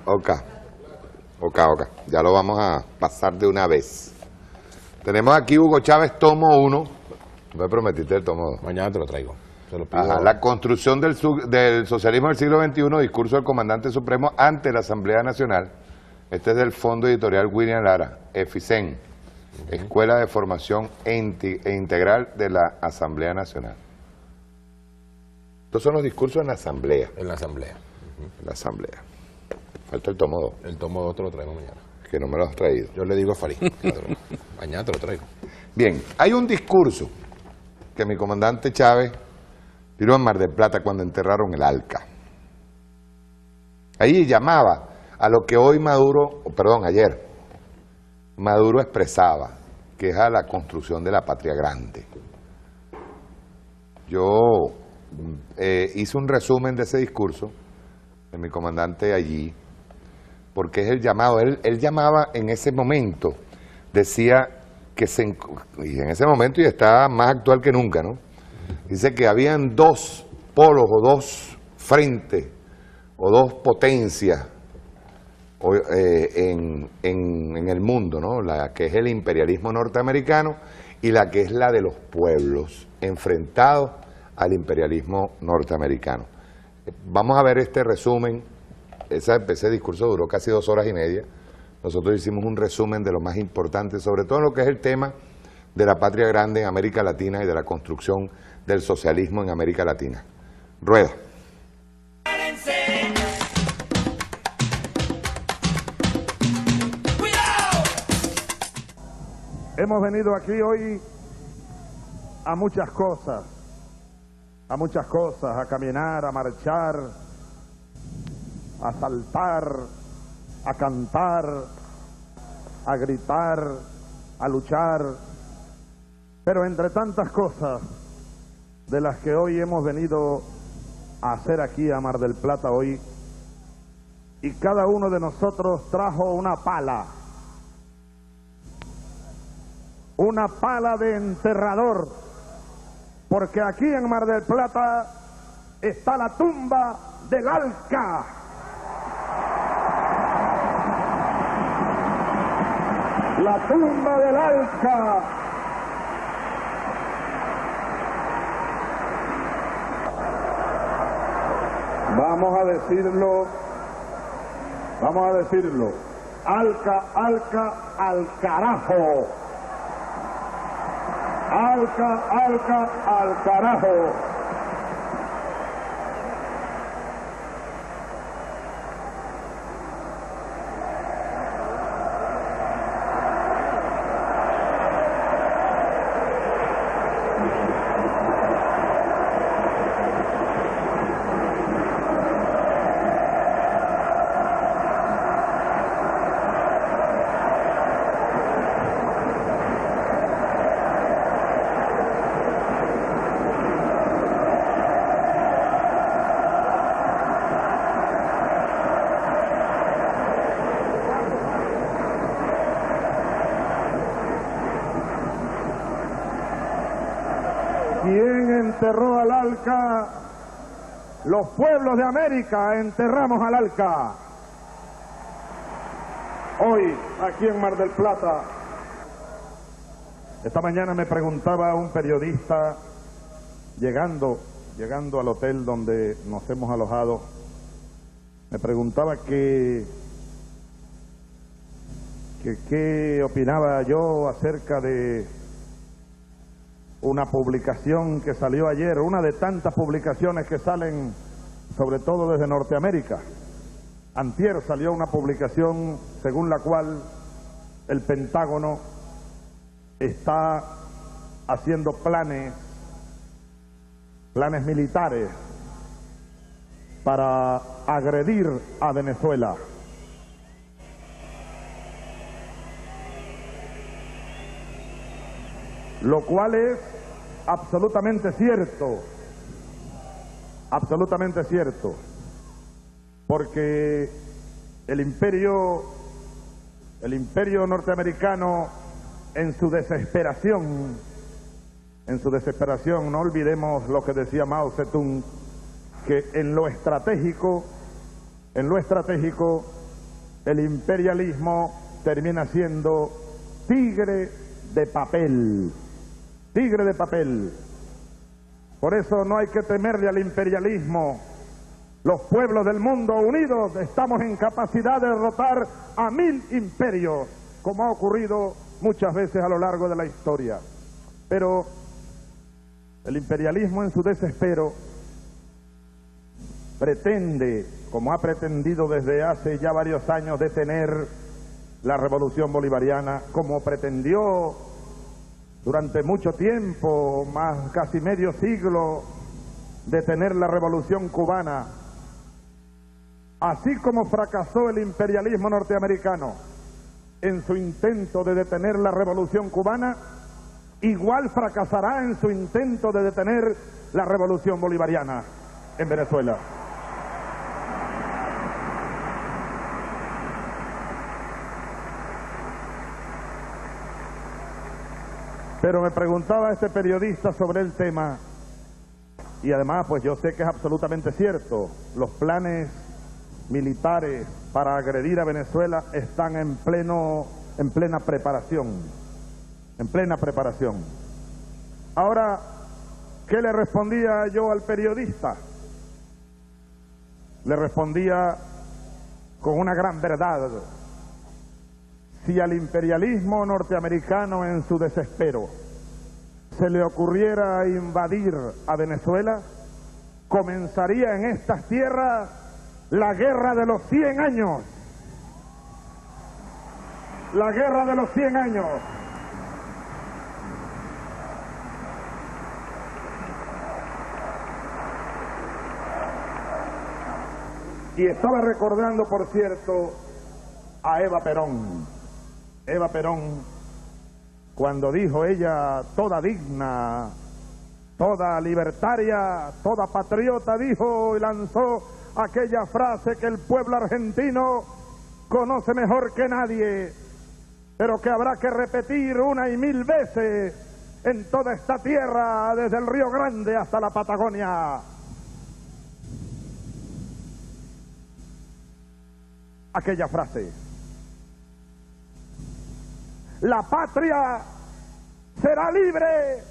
Ok, ya lo vamos a pasar de una vez. Tenemos aquí Hugo Chávez, tomo 1. Me prometiste el tomo 2. Mañana te lo traigo. Se lo pido. Ajá, la construcción del socialismo del siglo XXI, discurso del comandante supremo ante la Asamblea Nacional. Este es del Fondo Editorial William Lara, EFICEN, Escuela de Formación Integral de la Asamblea Nacional. Estos son los discursos en la Asamblea. En la Asamblea. En la Asamblea. Falta el tomo 2. El tomo 2 te lo traigo mañana. Que no me lo has traído. Yo le digo a Farid. Mañana te lo traigo. Bien, hay un discurso que mi comandante Chávez tiró en Mar del Plata cuando enterraron el Alca. Ahí llamaba a lo que hoy ayer Maduro expresaba, que es a la construcción de la patria grande. Yo hice un resumen de ese discurso de mi comandante allí, porque es el llamado, él llamaba en ese momento, decía que y en ese momento y está más actual que nunca, ¿no? Dice que habían dos polos o dos frentes o dos potencias en el mundo, ¿no? La que es el imperialismo norteamericano y la que es la de los pueblos enfrentados al imperialismo norteamericano. Vamos a ver este resumen. Ese discurso duró casi 2 horas y media. Nosotros hicimos un resumen de lo más importante, sobre todo lo que es el tema de la patria grande en América Latina y de la construcción del socialismo en América Latina. Rueda. Hemos venido aquí hoy a muchas cosas, a caminar, a marchar, a saltar, a cantar, a gritar, a luchar, pero entre tantas cosas de las que hoy hemos venido a hacer aquí a Mar del Plata hoy, y cada uno de nosotros trajo una pala de enterrador, porque aquí en Mar del Plata está la tumba del Alca. La tumba del Alca. Vamos a decirlo. Alca, Alca, al carajo. Alca, Alca, al carajo. ¿Quién enterró al Alca? Los pueblos de América enterramos al Alca. Hoy, aquí en Mar del Plata, esta mañana me preguntaba un periodista, llegando al hotel donde nos hemos alojado, me preguntaba qué opinaba yo acerca de una publicación que salió ayer, una de tantas publicaciones que salen sobre todo desde Norteamérica. Antier salió una publicación según la cual el Pentágono está haciendo planes militares para agredir a Venezuela. Lo cual es absolutamente cierto, porque el imperio norteamericano en su desesperación, no olvidemos lo que decía Mao Zedong, que en lo estratégico el imperialismo termina siendo tigre de papel. Tigre de papel. Por eso no hay que temerle al imperialismo. Los pueblos del mundo unidos estamos en capacidad de derrotar a 1000 imperios, como ha ocurrido muchas veces a lo largo de la historia. Pero el imperialismo en su desespero pretende, como ha pretendido desde hace ya varios años, detener la revolución bolivariana, como pretendió durante mucho tiempo, más casi medio siglo, detener la revolución cubana. Así como fracasó el imperialismo norteamericano en su intento de detener la revolución cubana, igual fracasará en su intento de detener la revolución bolivariana en Venezuela. Pero me preguntaba este periodista sobre el tema, y además pues yo sé que es absolutamente cierto, los planes militares para agredir a Venezuela están en plena preparación, Ahora, ¿qué le respondía yo al periodista? Le respondía con una gran verdad. Si al imperialismo norteamericano en su desespero se le ocurriera invadir a Venezuela, comenzaría en estas tierras la guerra de los 100 años. La guerra de los 100 años. Y estaba recordando, por cierto, a Eva Perón. Eva Perón, cuando dijo ella, toda digna, toda libertaria, toda patriota, dijo y lanzó aquella frase que el pueblo argentino conoce mejor que nadie, pero que habrá que repetir 1 y 1000 veces en toda esta tierra, desde el Río Grande hasta la Patagonia. Aquella frase: la patria será libre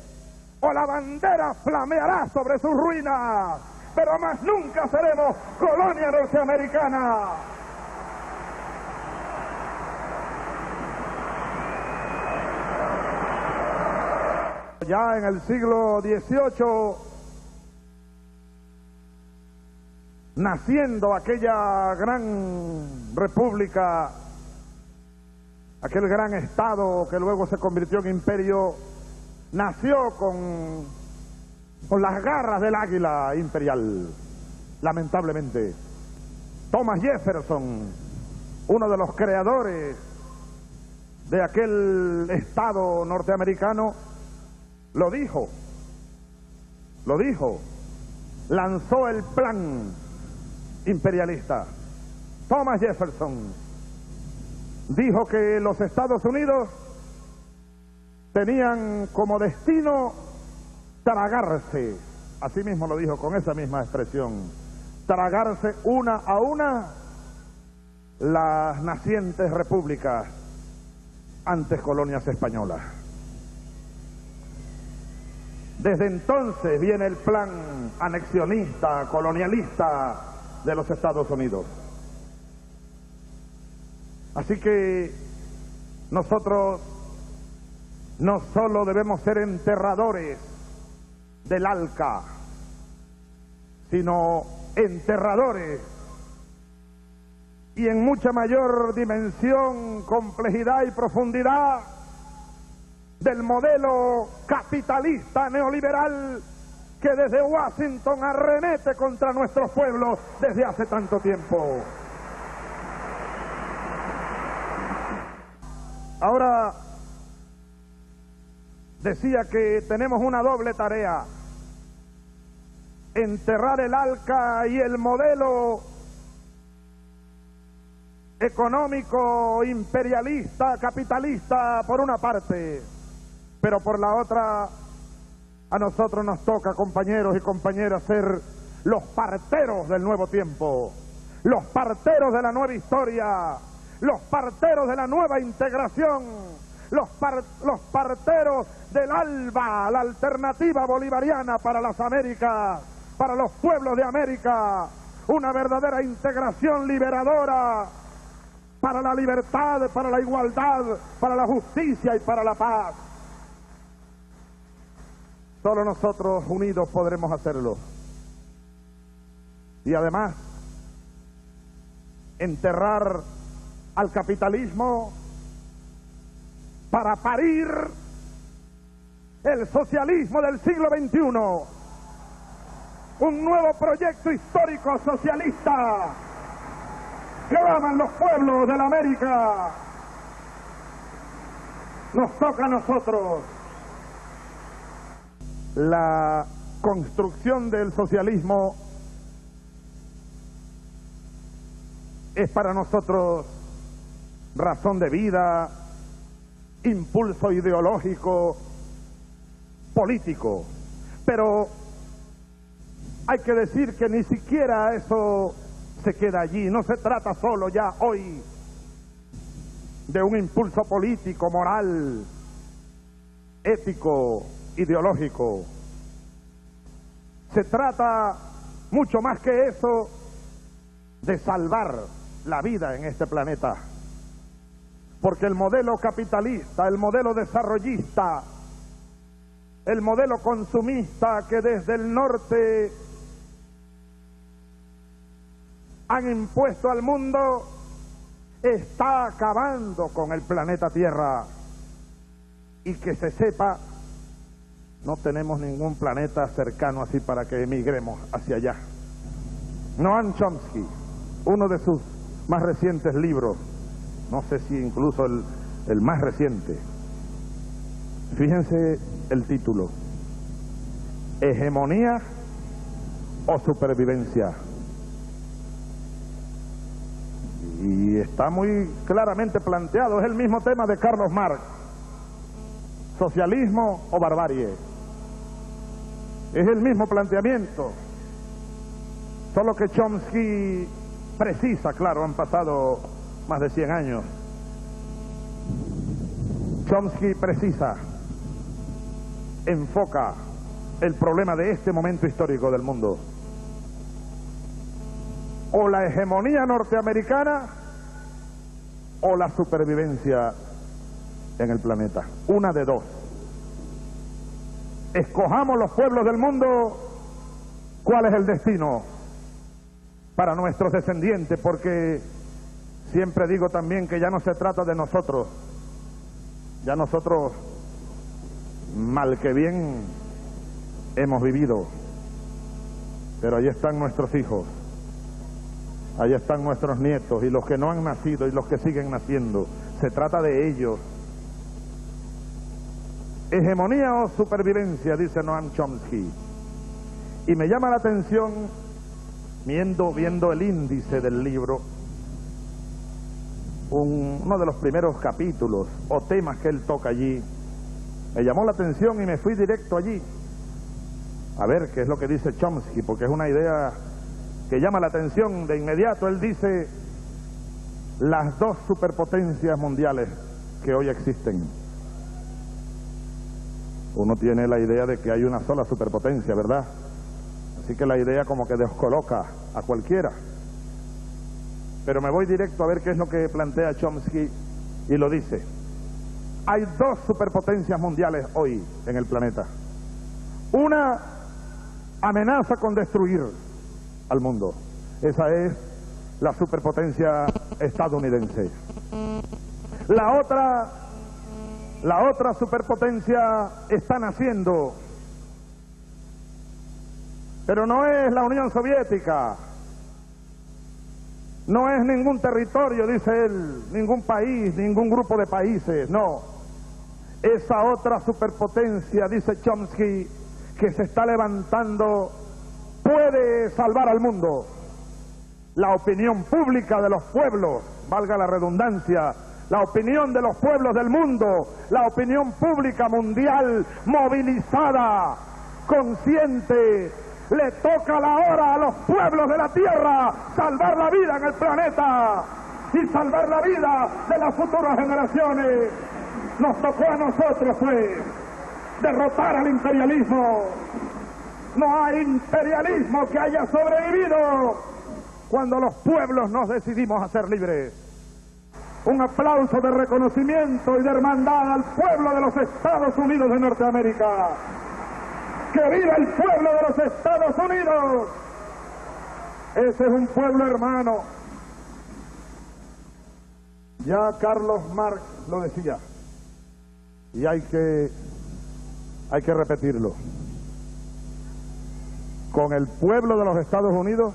o la bandera flameará sobre sus ruinas, pero más nunca seremos colonia norteamericana. Ya en el siglo XVIII, naciendo aquella gran república, aquel gran estado que luego se convirtió en imperio, nació con las garras del águila imperial, lamentablemente. Thomas Jefferson, uno de los creadores de aquel estado norteamericano, lo dijo, lanzó el plan imperialista. Thomas Jefferson dijo que los Estados Unidos tenían como destino tragarse, así mismo lo dijo con esa misma expresión, tragarse una a una las nacientes repúblicas antes colonias españolas. Desde entonces viene el plan anexionista, colonialista de los Estados Unidos. Así que nosotros no solo debemos ser enterradores del ALCA, sino enterradores y en mucha mayor dimensión, complejidad y profundidad del modelo capitalista neoliberal que desde Washington arremete contra nuestros pueblos desde hace tanto tiempo. Ahora, decía que tenemos una doble tarea: enterrar el ALCA y el modelo económico, imperialista, capitalista, por una parte, pero por la otra, a nosotros nos toca, compañeros y compañeras, ser los parteros del nuevo tiempo, los parteros de la nueva historia, los parteros de la nueva integración, los parteros del ALBA, la alternativa bolivariana para las Américas, para los pueblos de América, una verdadera integración liberadora para la libertad, para la igualdad, para la justicia y para la paz. Solo nosotros unidos podremos hacerlo. Y además, enterrar al capitalismo para parir el socialismo del siglo XXI, un nuevo proyecto histórico socialista que aman los pueblos de la América. Nos toca a nosotros. La construcción del socialismo es para nosotros razón de vida, impulso ideológico, político. Pero hay que decir que ni siquiera eso se queda allí. No se trata solo ya hoy de un impulso político, moral, ético, ideológico. Se trata mucho más que eso de salvar la vida en este planeta, porque el modelo capitalista, el modelo desarrollista, el modelo consumista que desde el norte han impuesto al mundo está acabando con el planeta Tierra. Y que se sepa, no tenemos ningún planeta cercano así para que emigremos hacia allá. Noam Chomsky, uno de sus más recientes libros, no sé si incluso el más reciente, fíjense el título: ¿Hegemonía o supervivencia? Y está muy claramente planteado, es el mismo tema de Carlos Marx: socialismo o barbarie. Es el mismo planteamiento, solo que Chomsky precisa, claro, han pasado más de 100 años. Chomsky precisa, enfoca el problema de este momento histórico del mundo: o la hegemonía norteamericana o la supervivencia en el planeta. Una de dos. Escojamos los pueblos del mundo cuál es el destino para nuestros descendientes, porque siempre digo también que ya no se trata de nosotros. Ya nosotros, mal que bien, hemos vivido, pero ahí están nuestros hijos, ahí están nuestros nietos y los que no han nacido y los que siguen naciendo. Se trata de ellos. ¿Hegemonía o supervivencia?, dice Noam Chomsky. Y me llama la atención, viendo el índice del libro, uno de los primeros capítulos o temas que él toca allí, me llamó la atención y me fui directo allí a ver qué es lo que dice Chomsky, porque es una idea que llama la atención de inmediato. Él dice: las dos superpotencias mundiales que hoy existen. Uno tiene la idea de que hay una sola superpotencia, ¿verdad? Así que la idea como que descoloca a cualquiera. Pero me voy directo a ver qué es lo que plantea Chomsky, y lo dice: hay dos superpotencias mundiales hoy en el planeta. Una amenaza con destruir al mundo. Esa es la superpotencia estadounidense. La otra superpotencia está naciendo, pero no es la Unión Soviética, no es ningún territorio, dice él, ningún país, ningún grupo de países, no. Esa otra superpotencia, dice Chomsky, que se está levantando, puede salvar al mundo. La opinión pública de los pueblos, valga la redundancia, la opinión de los pueblos del mundo, la opinión pública mundial movilizada, consciente. Le toca la hora a los pueblos de la Tierra salvar la vida en el planeta. y salvar la vida de las futuras generaciones. Nos tocó a nosotros, pues, derrotar al imperialismo. No hay imperialismo que haya sobrevivido cuando los pueblos nos decidimos a ser libres. Un aplauso de reconocimiento y de hermandad al pueblo de los Estados Unidos de Norteamérica. ¡Que viva el pueblo de los Estados Unidos! Ese es un pueblo hermano. Ya Carlos Marx lo decía, y hay que repetirlo. Con el pueblo de los Estados Unidos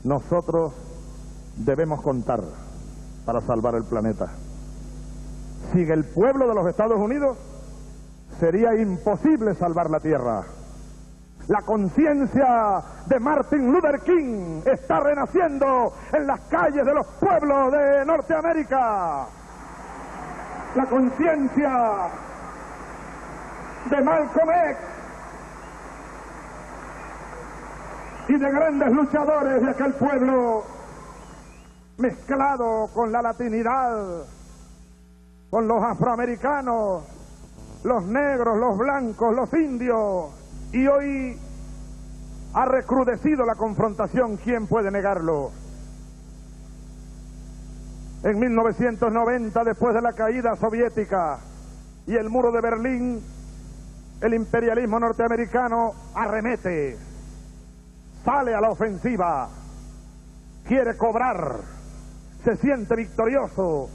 nosotros debemos contar para salvar el planeta. Sin el pueblo de los Estados Unidos sería imposible salvar la Tierra. La conciencia de Martin Luther King está renaciendo en las calles de los pueblos de Norteamérica. La conciencia de Malcolm X y de grandes luchadores de aquel pueblo, mezclado con la latinidad, con los afroamericanos, los negros, los blancos, los indios, y hoy ha recrudecido la confrontación. ¿Quién puede negarlo? En 1990, después de la caída soviética y el muro de Berlín, el imperialismo norteamericano arremete, sale a la ofensiva, quiere cobrar, se siente victorioso.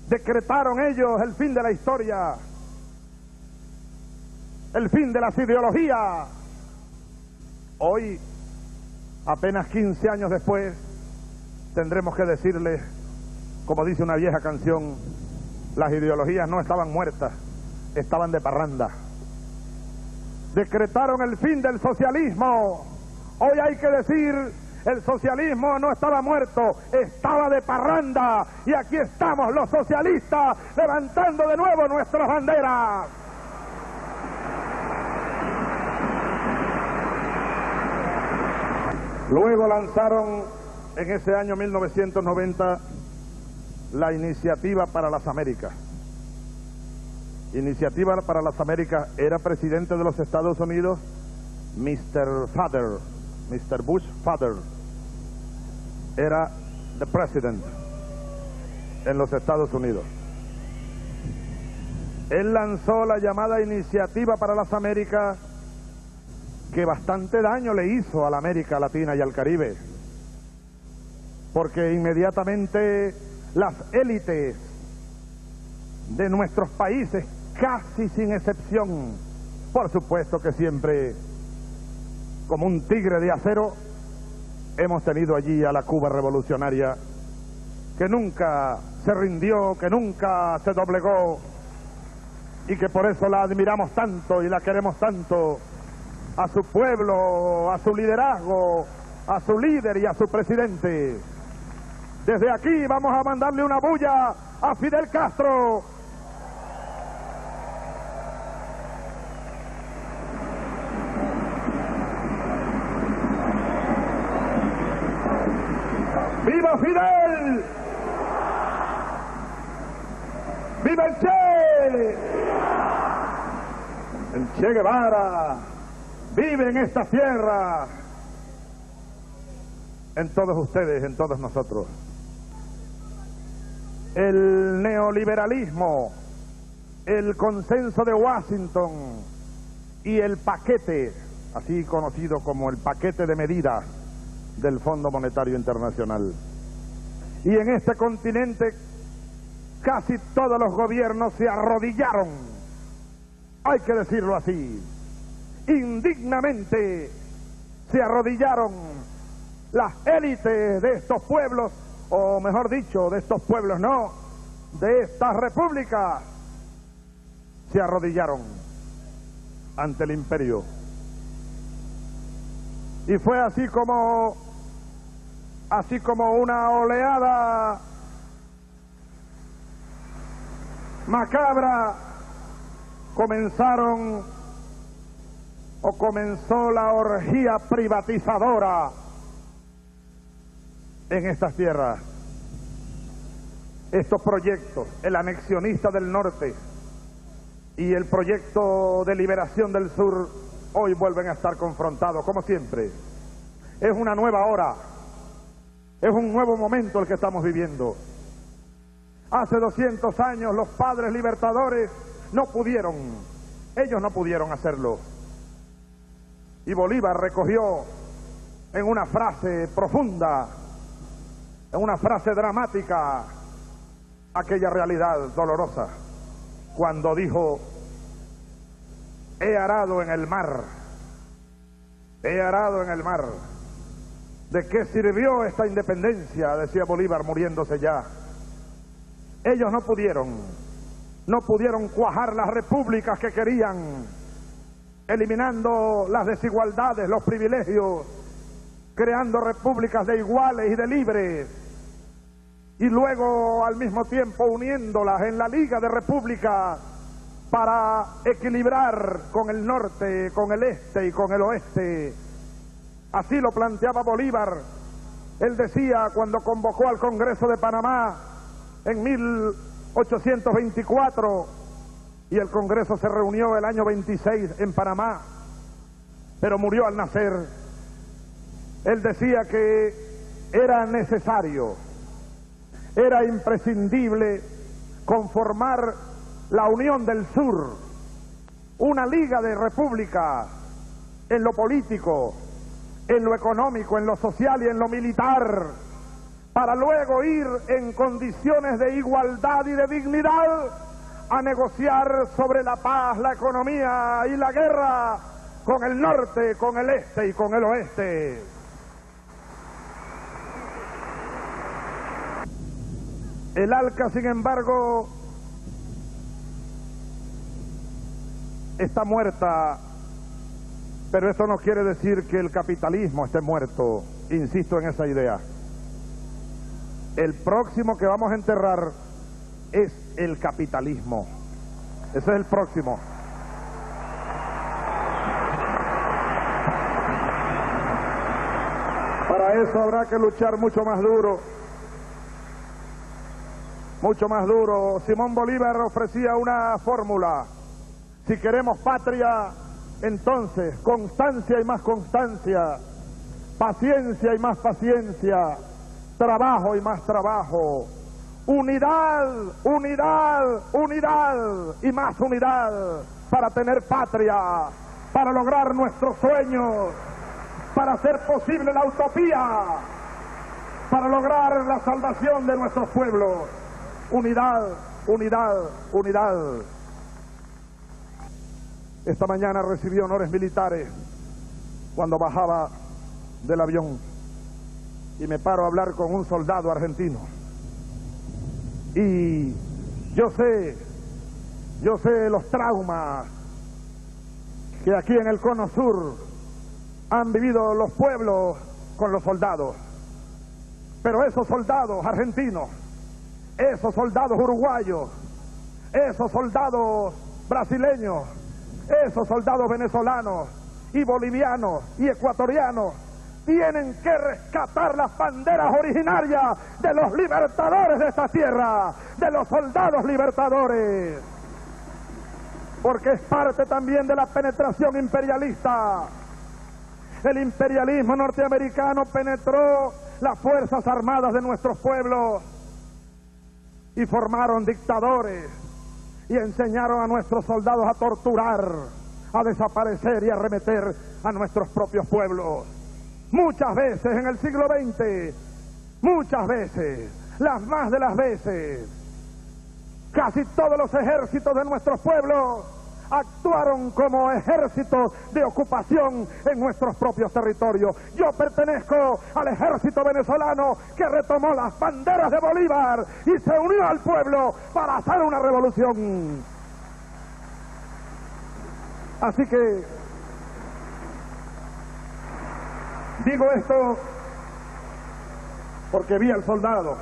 Decretaron ellos el fin de la historia, el fin de las ideologías. Hoy, apenas 15 años después, tendremos que decirles, como dice una vieja canción, las ideologías no estaban muertas, estaban de parranda. Decretaron el fin del socialismo. Hoy hay que decir, el socialismo no estaba muerto, estaba de parranda. Y aquí estamos los socialistas levantando de nuevo nuestras banderas. Luego lanzaron en ese año 1990 la Iniciativa para las Américas. Iniciativa para las Américas, era presidente de los Estados Unidos Mr. Bush Father, era the president en los Estados Unidos. Él lanzó la llamada Iniciativa para las Américas, que bastante daño le hizo a la América Latina y al Caribe, porque inmediatamente las élites de nuestros países, casi sin excepción, por supuesto que siempre como un tigre de acero, hemos tenido allí a la Cuba revolucionaria, que nunca se rindió, que nunca se doblegó, y que por eso la admiramos tanto y la queremos tanto, a su pueblo, a su liderazgo, a su líder y a su presidente. Desde aquí vamos a mandarle una bulla a Fidel Castro. ¡Viva Fidel! ¡Viva el Che! El Che Guevara vive en esta tierra, en todos ustedes, en todos nosotros. El neoliberalismo, el consenso de Washington y el paquete, así conocido como el paquete de medidas del Fondo Monetario Internacional. Y en este continente casi todos los gobiernos se arrodillaron, hay que decirlo así, indignamente se arrodillaron las élites de estos pueblos, o mejor dicho, de estos pueblos no, de estas repúblicas, se arrodillaron ante el imperio. Y fue así como una oleada macabra comenzó la orgía privatizadora en estas tierras. estos proyectos, el anexionista del norte y el proyecto de liberación del sur, hoy vuelven a estar confrontados, como siempre. Es una nueva hora, es un nuevo momento el que estamos viviendo. Hace 200 años los padres libertadores ellos no pudieron hacerlo. Y Bolívar recogió en una frase profunda, en una frase dramática, aquella realidad dolorosa, cuando dijo: he arado en el mar, he arado en el mar. ¿De qué sirvió esta independencia?, decía Bolívar muriéndose ya. Ellos no pudieron cuajar las repúblicas que querían, eliminando las desigualdades, los privilegios, creando repúblicas de iguales y de libres, y luego al mismo tiempo uniéndolas en la Liga de Repúblicas para equilibrar con el norte, con el este y con el oeste. Así lo planteaba Bolívar. Él decía, cuando convocó al Congreso de Panamá en 1824, y el Congreso se reunió el año 26 en Panamá, pero murió al nacer. Él decía que era necesario, era imprescindible conformar la Unión del Sur, una liga de repúblicas en lo político, en lo económico, en lo social y en lo militar, para luego ir en condiciones de igualdad y de dignidad a negociar sobre la paz, la economía y la guerra con el norte, con el este y con el oeste. El ALCA, sin embargo, está muerta, pero esto no quiere decir que el capitalismo esté muerto. Insisto en esa idea. El próximo que vamos a enterrar es el capitalismo. Ese es el próximo. Para eso habrá que luchar mucho más duro. Mucho más duro. Simón Bolívar ofrecía una fórmula. Si queremos patria, entonces constancia y más constancia, paciencia y más paciencia, trabajo y más trabajo, unidad, unidad, unidad y más unidad para tener patria, para lograr nuestros sueños, para hacer posible la utopía, para lograr la salvación de nuestros pueblos. Unidad, unidad, unidad. Esta mañana recibí honores militares cuando bajaba del avión y me paro a hablar con un soldado argentino. Y yo sé los traumas que aquí en el Cono Sur han vivido los pueblos con los soldados. Pero esos soldados argentinos, esos soldados uruguayos, esos soldados brasileños, esos soldados venezolanos y bolivianos y ecuatorianos tienen que rescatar las banderas originarias de los libertadores de esta tierra, de los soldados libertadores, porque es parte también de la penetración imperialista. El imperialismo norteamericano penetró las fuerzas armadas de nuestros pueblos y formaron dictadores y enseñaron a nuestros soldados a torturar, a desaparecer y a arremeter a nuestros propios pueblos. Muchas veces en el siglo XX, muchas veces, las más de las veces, casi todos los ejércitos de nuestros pueblos actuaron como ejércitos de ocupación en nuestros propios territorios. Yo pertenezco al ejército venezolano que retomó las banderas de Bolívar y se unió al pueblo para hacer una revolución. Así que digo esto porque vi al soldado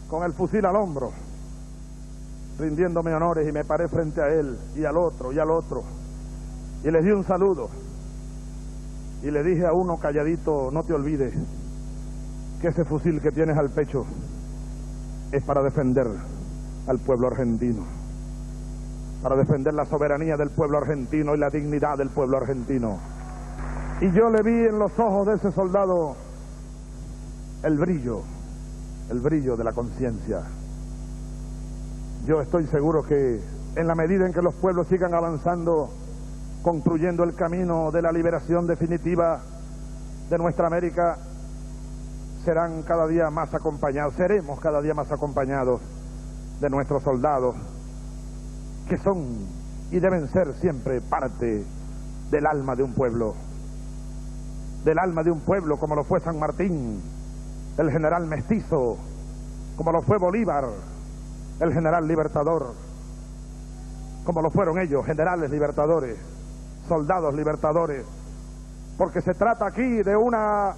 con el fusil al hombro, rindiéndome honores, y me paré frente a él y al otro y les di un saludo y le dije a uno calladito: no te olvides que ese fusil que tienes al pecho es para defender al pueblo argentino, para defender la soberanía del pueblo argentino y la dignidad del pueblo argentino. Y yo le vi en los ojos de ese soldado el brillo de la conciencia. Yo estoy seguro que en la medida en que los pueblos sigan avanzando, construyendo el camino de la liberación definitiva de nuestra América, serán cada día más acompañados, seremos cada día más acompañados de nuestros soldados, que son y deben ser siempre parte del alma de un pueblo, como lo fue San Martín, el general mestizo, como lo fue Bolívar, el general libertador, como lo fueron ellos, generales libertadores, soldados libertadores, porque se trata aquí de una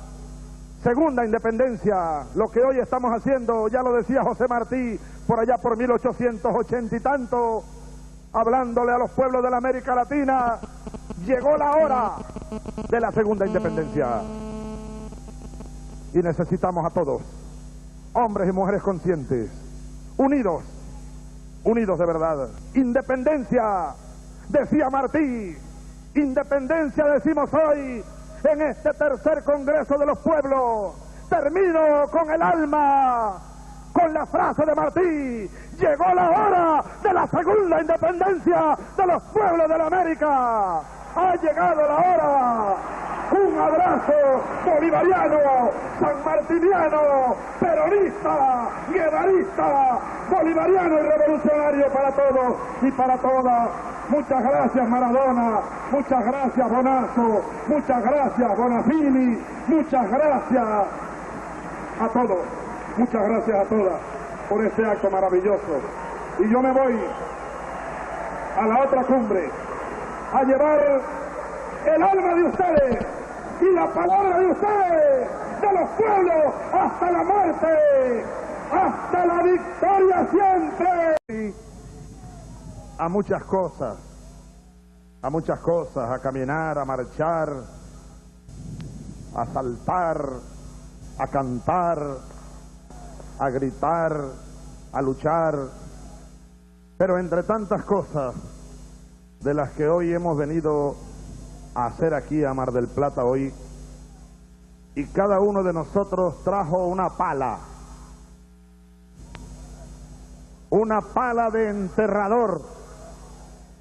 segunda independencia. Lo que hoy estamos haciendo, ya lo decía José Martí, por allá por 1880 y tanto, hablándole a los pueblos de la América Latina, llegó la hora de la segunda independencia. Y necesitamos a todos, hombres y mujeres conscientes, unidos de verdad. Independencia, decía Martí, independencia decimos hoy en este tercer Congreso de los Pueblos. Termino con el alma, con la frase de Martí: llegó la hora de la segunda independencia de los pueblos de la América. Ha llegado la hora. Un abrazo bolivariano, sanmartiniano, peronista, guevarista, bolivariano y revolucionario para todos y para todas. Muchas gracias Maradona, muchas gracias Bonazo, muchas gracias Bonafini, muchas gracias a todos, muchas gracias a todas por este acto maravilloso. Y yo me voy a la otra cumbre a llevar el alma de ustedes y la palabra de ustedes, de los pueblos, hasta la muerte, hasta la victoria siempre. A muchas cosas, a caminar, a marchar, a saltar, a cantar, a gritar, a luchar, pero entre tantas cosas de las que hoy hemos venido a hacer aquí a Mar del Plata hoy, y cada uno de nosotros trajo una pala de enterrador,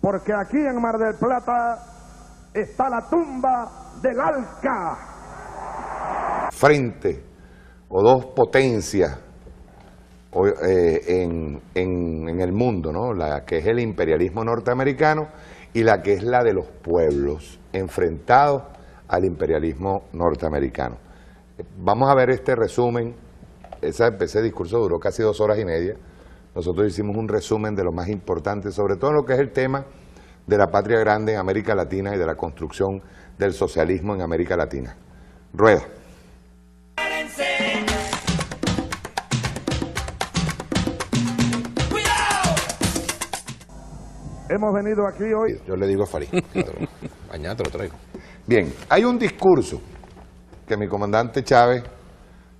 porque aquí en Mar del Plata está la tumba del Alca. Frente o dos potencias en el mundo, ¿no? La que es el imperialismo norteamericano y la que es la de los pueblos, enfrentados al imperialismo norteamericano. Vamos a ver este resumen. Ese discurso duró casi 2 horas y media. Nosotros hicimos un resumen de lo más importante, sobre todo lo que es el tema de la patria grande en América Latina y de la construcción del socialismo en América Latina. Rueda. Hemos venido aquí hoy. Yo le digo a Farid, mañana te lo traigo. Bien, hay un discurso que mi comandante Chávez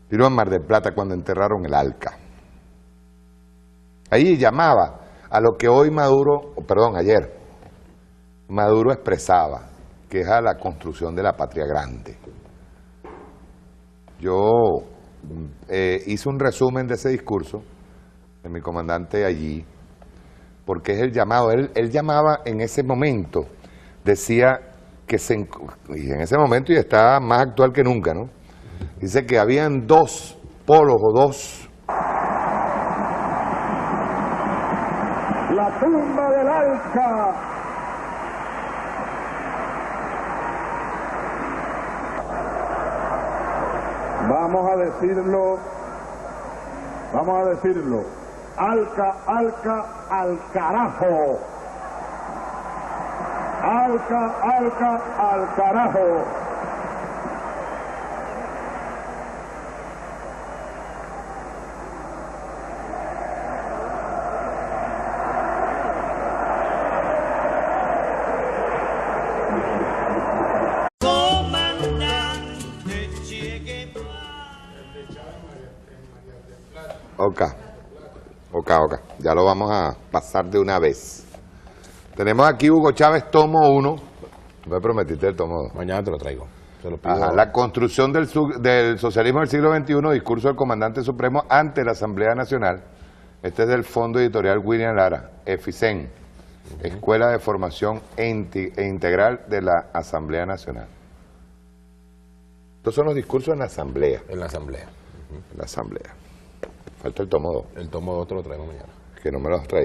tiró en Mar del Plata cuando enterraron el Alca. Ahí llamaba a lo que hoy ayer Maduro expresaba, que es a la construcción de la patria grande. Yo hice un resumen de ese discurso de mi comandante allí, porque es el llamado. Él llamaba en ese momento, decía que y en ese momento, y está más actual que nunca, ¿no? Dice que habían 2 polos o 2. La tumba del Alca. Vamos a decirlo. Alca, Alca, al carajo. Alca, Alca, al carajo. Ok. Ok, ya lo vamos a pasar de una vez. Tenemos aquí Hugo Chávez, tomo 1. Me prometiste el tomo 2. Mañana te lo traigo. Se lo pido. Ajá, la construcción del socialismo del siglo XXI, discurso del comandante supremo ante la Asamblea Nacional. Este es del Fondo Editorial William Lara, EFICEN, Escuela de Formación e Integral de la Asamblea Nacional. Estos son los discursos en la Asamblea. En la asamblea. En la Asamblea. Falta el tomo 2, El tomo 2 te lo traigo mañana. que no me lo has traído.